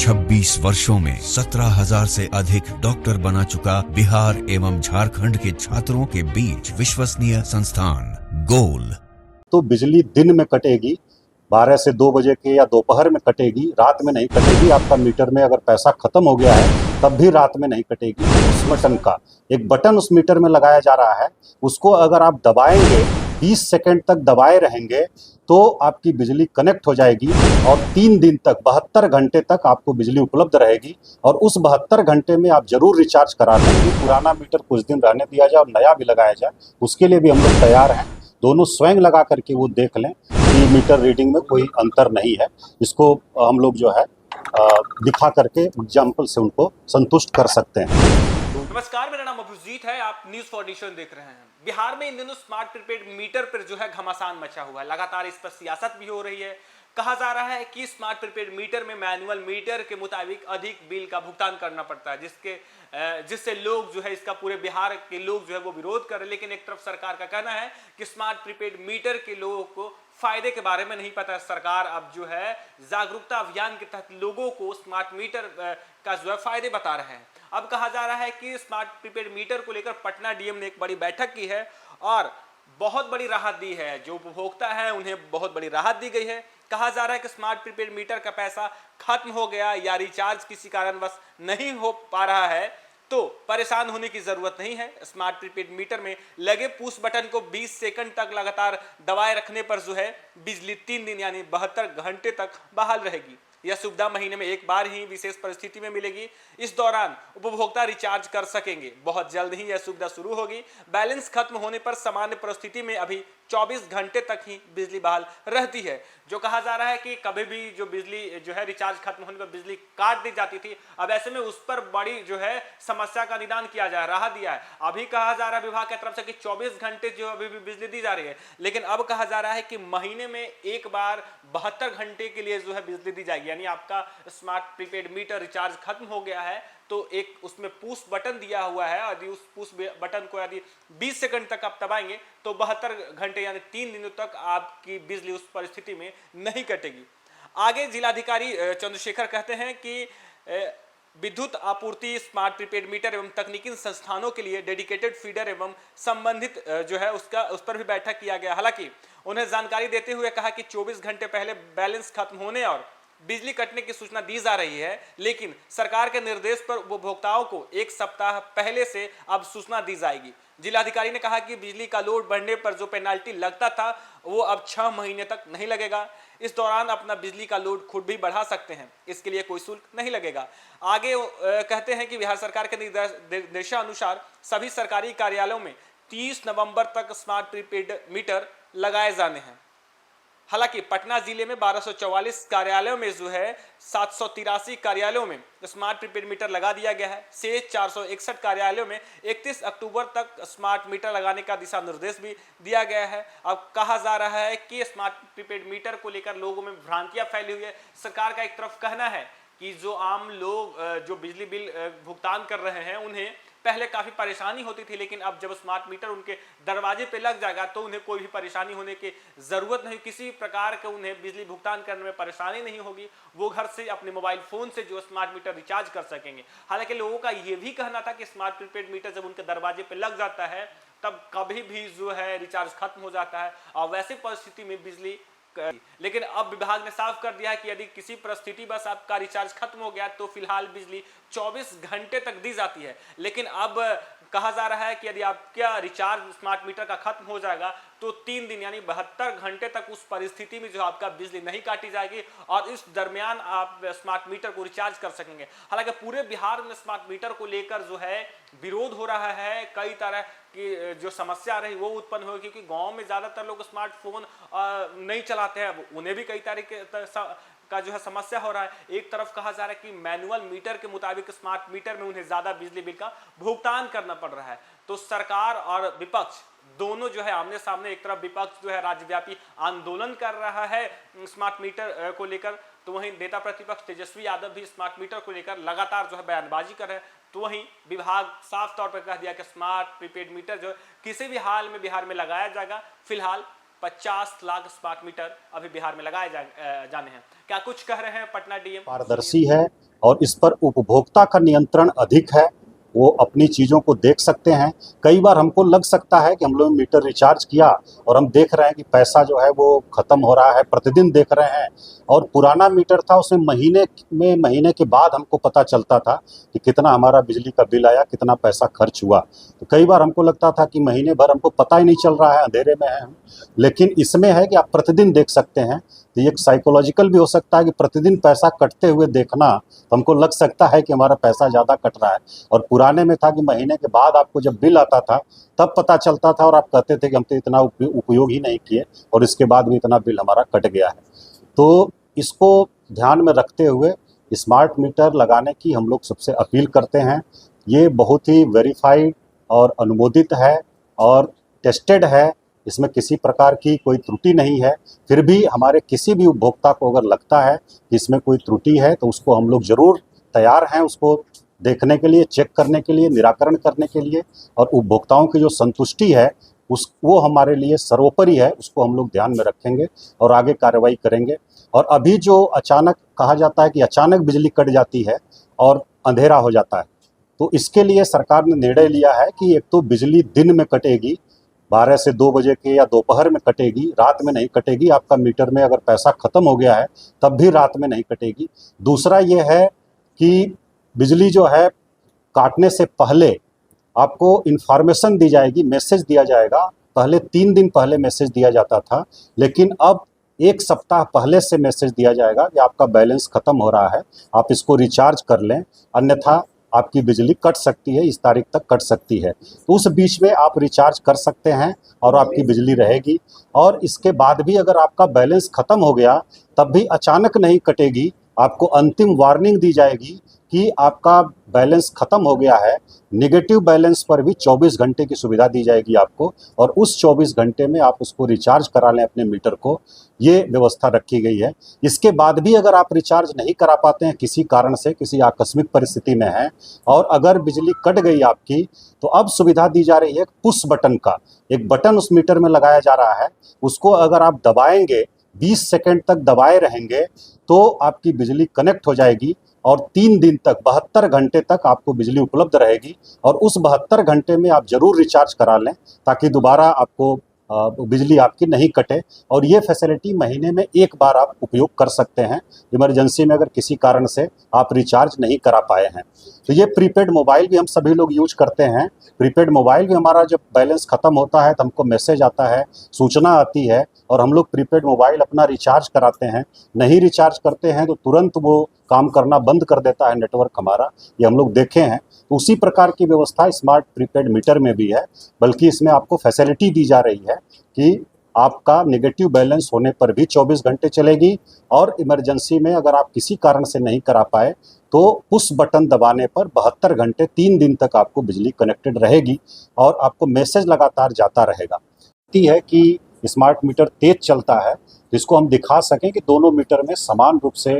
26 वर्षों में 17,000 से अधिक डॉक्टर बना चुका बिहार एवं झारखंड के छात्रों के बीच विश्वसनीय संस्थान गोल। तो बिजली दिन में कटेगी 12 से 2 बजे के या दोपहर में कटेगी, रात में नहीं कटेगी। आपका मीटर में अगर पैसा खत्म हो गया है तब भी रात में नहीं कटेगी। उस बटन का एक बटन उस मीटर में लगाया जा रहा है, उसको अगर आप दबाएंगे 20 सेकंड तक दबाए रहेंगे तो आपकी बिजली कनेक्ट हो जाएगी और 3 दिन तक 72 घंटे तक आपको बिजली उपलब्ध रहेगी। और उस 72 घंटे में आप जरूर रिचार्ज करा लेंगे। पुराना मीटर कुछ दिन रहने दिया जाए और नया भी लगाया जाए, उसके लिए भी हम लोग तैयार हैं। दोनों स्वयं लगा करके वो देख लें कि मीटर रीडिंग में कोई अंतर नहीं है। इसको हम लोग जो है दिखा करके एग्जाम्पल से उनको संतुष्ट कर सकते हैं। नमस्कार, मेरा नाम अभिजीत है। आप न्यूज फॉर नेशन देख रहे हैं। बिहार में इन दिनों स्मार्ट प्रीपेड मीटर पर जो है घमासान मचा हुआ है। लगातार इस पर सियासत भी हो रही है। कहा जा रहा है कि स्मार्ट प्रीपेड मीटर में मैनुअल मीटर के मुताबिक अधिक बिल का भुगतान करना पड़ता है, जिससे लोग जो है इसका पूरे बिहार के लोग जो है वो विरोध कर रहे हैं। लेकिन एक तरफ सरकार का कहना है कि स्मार्ट प्रीपेड मीटर के लोगों को फायदे के बारे में नहीं पता। सरकार अब जो है जागरूकता अभियान के तहत लोगों को स्मार्ट मीटर का जो है फायदे बता रहे हैं। अब कहा जा रहा है कि स्मार्ट प्रीपेड मीटर को लेकर पटना डीएम ने एक बड़ी बैठक की है और बहुत बड़ी राहत दी है। जो उपभोक्ता है उन्हें बहुत बड़ी राहत दी गई है। कहा जा रहा है कि स्मार्ट प्रीपेड मीटर का पैसा खत्म हो गया या रिचार्ज किसी कारणवश नहीं हो पा रहा है तो परेशान होने की जरूरत नहीं है। स्मार्ट प्रीपेड मीटर में लगे पुश बटन को 20 सेकंड तक लगातार दबाए रखने पर जो है बिजली 3 दिन यानी 72 घंटे तक बहाल रहेगी। यह सुविधा महीने में एक बार ही विशेष परिस्थिति में मिलेगी। इस दौरान उपभोक्ता रिचार्ज कर सकेंगे। बहुत जल्द ही यह सुविधा शुरू होगी। बैलेंस खत्म होने पर सामान्य परिस्थिति में अभी 24 घंटे तक ही बिजली बहाल रहती है। जो कहा जा रहा है कि कभी भी जो बिजली जो है रिचार्ज खत्म होने पर बिजली काट दी जाती थी, अब ऐसे में उस पर बड़ी जो है समस्या का निदान किया जाए, राहत दिया है। अभी कहा जा रहा है विभाग की तरफ से कि 24 घंटे जो अभी भी बिजली दी जा रही है, लेकिन अब कहा जा रहा है कि महीने में एक बार 72 घंटे के लिए जो है बिजली दी जाएगी। यानी आपका स्मार्ट प्रीपेड मीटर रिचार्ज खत्म हो गया है तो एक उसमें पुश बटन दिया हुआ है। यदि उस पुश बटन को यदि 20 सेकंड तक आप दबाएंगे तो 72 घंटे यानी 3 दिनों तक आपकी बिजली उस परिस्थिति में नहीं कटेगी। आगे जिलाधिकारी चंद्रशेखर कहते हैं कि विद्युत आपूर्ति स्मार्ट प्रीपेड मीटर एवं तकनीकी संस्थानों के लिए डेडिकेटेड फीडर एवं संबंधित जो है उस पर भी बैठक किया गया। हालांकि उन्हें जानकारी देते हुए कहा कि 24 घंटे पहले बैलेंस खत्म होने और बिजली कटने की सूचना दी जा रही है, लेकिन सरकार के निर्देश पर उपभोक्ताओं को 1 सप्ताह पहले से अब सूचना दी जाएगी। जिलाधिकारी ने कहा कि बिजली का लोड बढ़ने पर जो पेनाल्टी लगता था वो अब 6 महीने तक नहीं लगेगा। इस दौरान अपना बिजली का लोड खुद भी बढ़ा सकते हैं, इसके लिए कोई शुल्क नहीं लगेगा। आगे कहते हैं कि बिहार सरकार के निर्देशानुसार सभी सरकारी कार्यालयों में 30 नवंबर तक स्मार्ट प्रीपेड मीटर लगाए जाने हैं। हालांकि पटना जिले में 1244 कार्यालयों में जो है 783 कार्यालयों में स्मार्ट प्रीपेड मीटर लगा दिया गया है। शेष 461 कार्यालयों में 31 अक्टूबर तक स्मार्ट मीटर लगाने का दिशा निर्देश भी दिया गया है। अब कहा जा रहा है कि स्मार्ट प्रीपेड मीटर को लेकर लोगों में भ्रांतियां फैली हुई है। सरकार का एक तरफ कहना है कि जो आम लोग जो बिजली बिल भुगतान कर रहे हैं उन्हें पहले काफी परेशानी होती थी, लेकिन अब जब स्मार्ट मीटर उनके दरवाजे पे लग जाएगा तो उन्हें कोई भी परेशानी होने की जरूरत नहीं, किसी प्रकार के उन्हें बिजली भुगतान करने में परेशानी नहीं होगी। वो घर से अपने मोबाइल फोन से जो स्मार्ट मीटर रिचार्ज कर सकेंगे। हालांकि लोगों का यह भी कहना था कि स्मार्ट प्रीपेड मीटर जब उनके दरवाजे पे लग जाता है तब कभी भी जो है रिचार्ज खत्म हो जाता है और वैसी परिस्थिति में बिजली, लेकिन अब विभाग ने साफ कर दिया है कि यदि किसी परिस्थिति बस आपका रिचार्ज खत्म हो गया तो फिलहाल बिजली 24 घंटे तक दी जाती है। लेकिन अब कहा जा रहा है कि यदि आपका रिचार्ज स्मार्ट मीटर का खत्म हो जाएगा तो 3 दिन यानी 72 घंटे तक उस परिस्थिति में जो आपका बिजली नहीं काटी जाएगी और इस दरमियान आप स्मार्ट मीटर को रिचार्ज कर सकेंगे। हालांकि पूरे बिहार में स्मार्ट मीटर को लेकर जो है विरोध हो रहा है, कई तरह की जो समस्या रही वो उत्पन्न हुई, क्योंकि गांव में ज्यादातर लोग स्मार्टफोन नहीं चलाते हैं, उन्हें भी कई तरीके का जो है समस्या हो रहा है। एक तरफ कहा जा रहा है कि मैनुअल मीटर के मुताबिक स्मार्ट मीटर में उन्हें ज्यादा बिजली बिल का भुगतान करना पड़ रहा है। तो सरकार और विपक्ष दोनों जो है आमने सामने, एक तरफ विपक्ष जो है राज्यव्यापी आंदोलन कर रहा है स्मार्ट मीटर को लेकर, तो वहीं नेता प्रतिपक्ष तेजस्वी यादव भी स्मार्ट मीटर को लेकर लगातार जो है बयानबाजी कर रहे हैं। तो वहीं विभाग साफ तौर पर कह दिया कि स्मार्ट प्रीपेड मीटर जो किसी भी हाल में बिहार में लगाया जाएगा। फिलहाल 50 लाख स्मार्ट मीटर अभी बिहार में लगाए जाने हैं। क्या कुछ कह रहे हैं पटना डीएम? पारदर्शी है, और इस पर उपभोक्ता का नियंत्रण अधिक है। वो अपनी चीज़ों को देख सकते हैं। कई बार हमको लग सकता है कि हम लोग मीटर रिचार्ज किया और हम देख रहे हैं कि पैसा जो है वो ख़त्म हो रहा है, प्रतिदिन देख रहे हैं। और पुराना मीटर था, उसमें महीने के बाद हमको पता चलता था कि कितना हमारा बिजली का बिल आया, कितना पैसा खर्च हुआ। तो कई बार हमको लगता था कि महीने भर हमको पता ही नहीं चल रहा है, अंधेरे में है हम। लेकिन इसमें है कि आप प्रतिदिन देख सकते हैं। तो ये एक साइकोलॉजिकल भी हो सकता है कि प्रतिदिन पैसा कटते हुए देखना, तो हमको लग सकता है कि हमारा पैसा ज़्यादा कट रहा है। और पुराने में था कि महीने के बाद आपको जब बिल आता था तब पता चलता था और आप कहते थे कि हम तो इतना उपयोग ही नहीं किए और इसके बाद भी इतना बिल हमारा कट गया है। तो इसको ध्यान में रखते हुए स्मार्ट मीटर लगाने की हम लोग सबसे अपील करते हैं। ये बहुत ही वेरीफाइड और अनुमोदित है और टेस्टेड है। इसमें किसी प्रकार की कोई त्रुटि नहीं है। फिर भी हमारे किसी भी उपभोक्ता को अगर लगता है कि इसमें कोई त्रुटि है तो उसको हम लोग ज़रूर तैयार हैं उसको देखने के लिए, चेक करने के लिए, निराकरण करने के लिए। और उपभोक्ताओं की जो संतुष्टि है वो हमारे लिए सर्वोपरि है, उसको हम लोग ध्यान में रखेंगे और आगे कार्रवाई करेंगे। और अभी जो अचानक कहा जाता है कि अचानक बिजली कट जाती है और अंधेरा हो जाता है, तो इसके लिए सरकार ने निर्णय लिया है कि एक तो बिजली दिन में कटेगी, 12 से 2 बजे के या दोपहर में कटेगी, रात में नहीं कटेगी। आपका मीटर में अगर पैसा ख़त्म हो गया है तब भी रात में नहीं कटेगी। दूसरा ये है कि बिजली जो है काटने से पहले आपको इन्फॉर्मेशन दी जाएगी, मैसेज दिया जाएगा। पहले 3 दिन पहले मैसेज दिया जाता था, लेकिन अब 1 सप्ताह पहले से मैसेज दिया जाएगा कि आपका बैलेंस ख़त्म हो रहा है, आप इसको रिचार्ज कर लें, अन्यथा आपकी बिजली कट सकती है, इस तारीख तक कट सकती है। तो उस बीच में आप रिचार्ज कर सकते हैं और आपकी बिजली रहेगी। और इसके बाद भी अगर आपका बैलेंस ख़त्म हो गया तब भी अचानक नहीं कटेगी, आपको अंतिम वार्निंग दी जाएगी कि आपका बैलेंस ख़त्म हो गया है। नेगेटिव बैलेंस पर भी 24 घंटे की सुविधा दी जाएगी आपको, और उस 24 घंटे में आप उसको रिचार्ज करा लें अपने मीटर को, ये व्यवस्था रखी गई है। इसके बाद भी अगर आप रिचार्ज नहीं करा पाते हैं, किसी कारण से, किसी आकस्मिक परिस्थिति में हैं और अगर बिजली कट गई आपकी, तो अब सुविधा दी जा रही है पुश बटन का। एक बटन उस मीटर में लगाया जा रहा है, उसको अगर आप दबाएंगे, 20 सेकंड तक दबाए रहेंगे तो आपकी बिजली कनेक्ट हो जाएगी और 3 दिन तक, 72 घंटे तक आपको बिजली उपलब्ध रहेगी। और उस 72 घंटे में आप ज़रूर रिचार्ज करा लें ताकि दोबारा आपको बिजली आपकी नहीं कटे। और ये फैसिलिटी महीने में 1 बार आप उपयोग कर सकते हैं, इमरजेंसी में अगर किसी कारण से आप रिचार्ज नहीं करा पाए हैं। तो ये प्रीपेड मोबाइल भी हम सभी लोग यूज करते हैं। प्रीपेड मोबाइल भी हमारा जब बैलेंस ख़त्म होता है तो हमको मैसेज आता है, सूचना आती है और हम लोग प्रीपेड मोबाइल अपना रिचार्ज कराते हैं। नहीं रिचार्ज करते हैं तो तुरंत वो काम करना बंद कर देता है नेटवर्क हमारा, ये हम लोग देखे हैं। तो उसी प्रकार की व्यवस्था स्मार्ट प्रीपेड मीटर में भी है, बल्कि इसमें आपको फैसिलिटी दी जा रही है कि आपका नेगेटिव बैलेंस होने पर भी 24 घंटे चलेगी और इमरजेंसी में अगर आप किसी कारण से नहीं करा पाए तो उस बटन दबाने पर 72 घंटे 3 दिन तक आपको बिजली कनेक्टेड रहेगी और आपको मैसेज लगातार जाता रहेगा। है कि स्मार्ट मीटर तेज चलता है, जिसको हम दिखा सकें कि दोनों मीटर में समान रूप से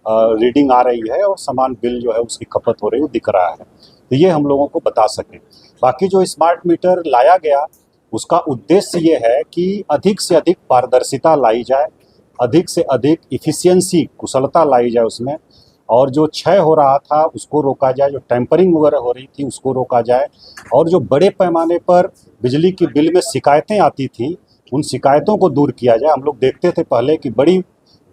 रीडिंग आ रही है और समान बिल जो है उसकी खपत हो रही है, वो दिख रहा है। तो ये हम लोगों को बता सकें। बाकी जो स्मार्ट मीटर लाया गया उसका उद्देश्य ये है कि अधिक से अधिक पारदर्शिता लाई जाए, अधिक से अधिक इफ़िशियंसी, कुशलता लाई जाए उसमें, और जो क्षय हो रहा था उसको रोका जाए, जो टेम्परिंग वगैरह हो रही थी उसको रोका जाए, और जो बड़े पैमाने पर बिजली की बिल में शिकायतें आती थी उन शिकायतों को दूर किया जाए। हम लोग देखते थे पहले कि बड़ी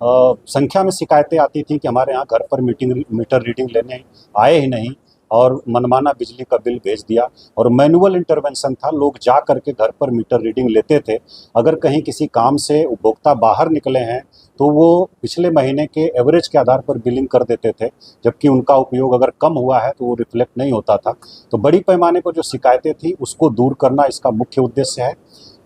संख्या में शिकायतें आती थी कि हमारे यहाँ घर पर मीटर रीडिंग लेने आए ही नहीं और मनमाना बिजली का बिल भेज दिया। और मैनुअल इंटरवेंशन था, लोग जा करके घर पर मीटर रीडिंग लेते थे। अगर कहीं किसी काम से उपभोक्ता बाहर निकले हैं तो वो पिछले महीने के एवरेज के आधार पर बिलिंग कर देते थे, जबकि उनका उपयोग अगर कम हुआ है तो वो रिफ्लेक्ट नहीं होता था। तो बड़ी पैमाने पर जो शिकायतें थी उसको दूर करना इसका मुख्य उद्देश्य है।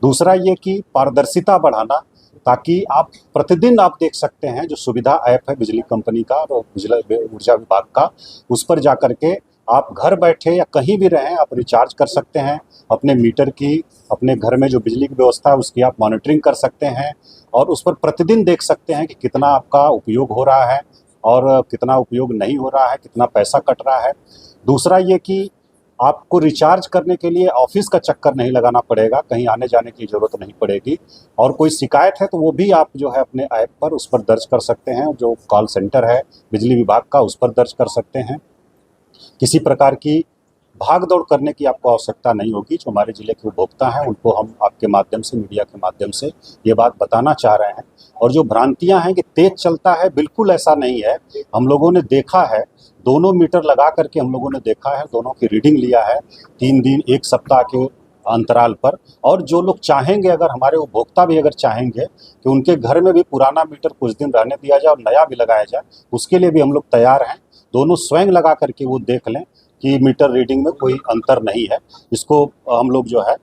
दूसरा ये कि पारदर्शिता बढ़ाना, ताकि आप प्रतिदिन आप देख सकते हैं, जो सुविधा ऐप है बिजली कंपनी का और ऊर्जा विभाग का, उस पर जा कर के आप घर बैठे या कहीं भी रहें आप रिचार्ज कर सकते हैं अपने मीटर की। अपने घर में जो बिजली की व्यवस्था है उसकी आप मॉनिटरिंग कर सकते हैं और उस पर प्रतिदिन देख सकते हैं कि कितना आपका उपयोग हो रहा है और कितना उपयोग नहीं हो रहा है, कितना पैसा कट रहा है। दूसरा ये कि आपको रिचार्ज करने के लिए ऑफिस का चक्कर नहीं लगाना पड़ेगा, कहीं आने जाने की ज़रूरत नहीं पड़ेगी। और कोई शिकायत है तो वो भी आप जो है अपने ऐप पर उस पर दर्ज कर सकते हैं, जो कॉल सेंटर है बिजली विभाग का उस पर दर्ज कर सकते हैं। किसी प्रकार की भाग दौड़ करने की आपको आवश्यकता नहीं होगी। जो हमारे ज़िले के उपभोक्ता हैं उनको हम आपके माध्यम से, मीडिया के माध्यम से ये बात बताना चाह रहे हैं। और जो भ्रांतियां हैं कि तेज़ चलता है, बिल्कुल ऐसा नहीं है। हम लोगों ने देखा है, दोनों मीटर लगा करके हम लोगों ने देखा है, दोनों की रीडिंग लिया है 3 दिन 1 सप्ताह के अंतराल पर। और जो लोग चाहेंगे, अगर हमारे उपभोक्ता भी अगर चाहेंगे कि उनके घर में भी पुराना मीटर कुछ दिन रहने दिया जाए और नया भी लगाया जाए, उसके लिए भी हम लोग तैयार हैं। दोनों स्वयं लगा करके वो देख लें कि मीटर रीडिंग में कोई अंतर नहीं है। इसको हम लोग जो है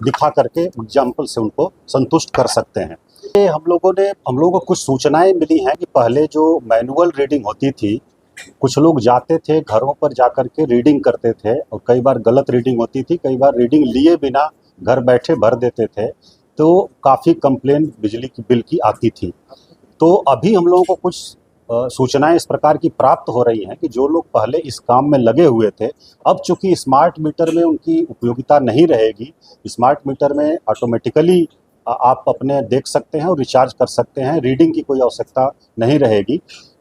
दिखा करके एग्जाम्पल से उनको संतुष्ट कर सकते हैं। ये हम लोगों को कुछ सूचनाएं मिली हैं कि पहले जो मैनुअल रीडिंग होती थी, कुछ लोग जाते थे घरों पर जाकर के रीडिंग करते थे और कई बार गलत रीडिंग होती थी, कई बार रीडिंग लिए बिना घर बैठे भर देते थे, तो काफ़ी कंप्लेन बिजली की बिल की आती थी। तो अभी हम लोगों को कुछ सूचनाएं इस प्रकार की प्राप्त हो रही हैं कि जो लोग पहले इस काम में लगे हुए थे, अब चूंकि स्मार्ट मीटर में उनकी उपयोगिता नहीं रहेगी, स्मार्ट मीटर में ऑटोमेटिकली आप अपने देख सकते हैं और रिचार्ज कर सकते हैं, रीडिंग की कोई आवश्यकता नहीं रहेगी।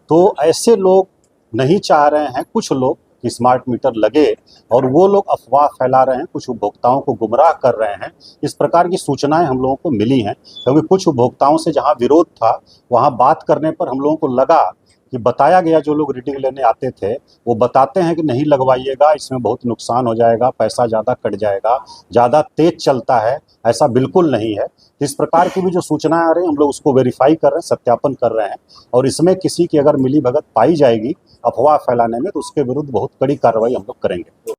तो ऐसे लोग नहीं चाह रहे हैं कुछ लोग कि स्मार्ट मीटर लगे, और वो लोग अफवाह फैला रहे हैं, कुछ उपभोक्ताओं को गुमराह कर रहे हैं। इस प्रकार की सूचनाएं हम लोगों को मिली हैं, क्योंकि कुछ उपभोक्ताओं से जहां विरोध था, वहां बात करने पर हम लोगों को लगा कि बताया गया, जो लोग रीडिंग लेने आते थे वो बताते हैं कि नहीं लगवाइएगा, इसमें बहुत नुकसान हो जाएगा, पैसा ज़्यादा कट जाएगा, ज़्यादा तेज चलता है। ऐसा बिल्कुल नहीं है। इस प्रकार की भी जो सूचनाएं आ रही हैं, हम लोग उसको वेरीफाई कर रहे हैं, सत्यापन कर रहे हैं। और इसमें किसी की अगर मिलीभगत पाई जाएगी अफवाह फैलाने में, तो उसके विरुद्ध बहुत कड़ी कार्रवाई हम लोग करेंगे।